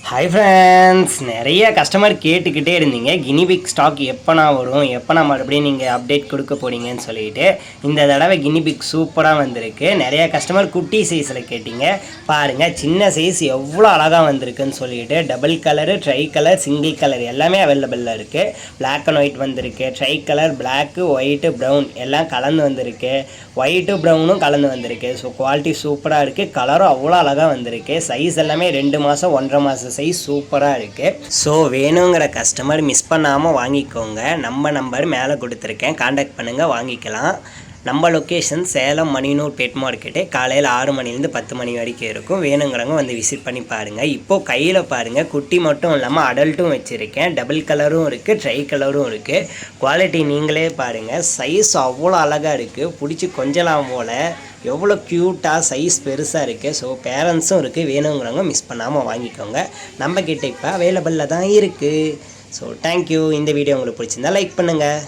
Hi friends, நிறைய customer கேட்டுக்கிட்டே இருந்தீங்க கினிபிக் ஸ்டாக் எப்போனா வரும், எப்போனா மறுபடியும் நீங்கள் அப்டேட் கொடுக்க போறீங்கன்னு சொல்லிட்டு. இந்த தடவை கினிபிக் சூப்பராக வந்திருக்கு. நிறைய கஸ்டமர் குட்டி சைஸில் கேட்டிங்க. பாருங்கள் சின்ன சைஸ் எவ்வளோ அழகாக வந்திருக்குன்னு சொல்லிட்டு. Double colour, tri colour, single colour எல்லாமே அவைலபிளாக இருக்குது. பிளாக் அண்ட் ஒயிட் வந்திருக்கு, tri colour, black, white, brown எல்லாம் கலந்து வந்திருக்கு. ஒயிட்டு ப்ரௌனும் கலந்து வந்திருக்கு. ஸோ குவாலிட்டி சூப்பராக இருக்குது. கலரும் அவ்வளோ அழகாக வந்திருக்கு. சைஸ் எல்லாமே 2 மாதம் 1.5 மாதம் சைஸ் சூப்பராக இருக்குது. ஸோ வேணுங்கிற கஸ்டமர் மிஸ் பண்ணாமல் வாங்கிக்கோங்க. நம்ம நம்பர் மேலே கொடுத்துருக்கேன், காண்டாக்ட் பண்ணுங்கள், வாங்கிக்கலாம். நம்ம location Salem Maninur bed market. காலையில் 6 மணிலேருந்து 10 மணி வரைக்கும் இருக்கும். வேணுங்கிறவங்க வந்து விசிட் பண்ணி பாருங்கள். இப்போது கையில் பாருங்கள், குட்டி மட்டும் இல்லாமல் அடல்ட்டும் வச்சுருக்கேன். டபுள் கலரும் இருக்குது, ட்ரை கலரும் இருக்குது. குவாலிட்டி நீங்களே பாருங்கள். சைஸ் அவ்வளோ அழகாக இருக்குது. பிடிச்சி கொஞ்சலாம் போல் எவ்வளோ க்யூட்டாக சைஸ் பெருசாக இருக்குது. ஸோ பேரண்ட்ஸும் இருக்குது. வேணுங்கிறவங்க மிஸ் பண்ணாமல் வாங்கிக்கோங்க. நம்மக்கிட்ட இப்போ அவைலபிளில் தான் இருக்குது. So thank you. இந்த வீடியோ உங்களுக்கு பிடிச்சிருந்தா லைக் பண்ணுங்கள்.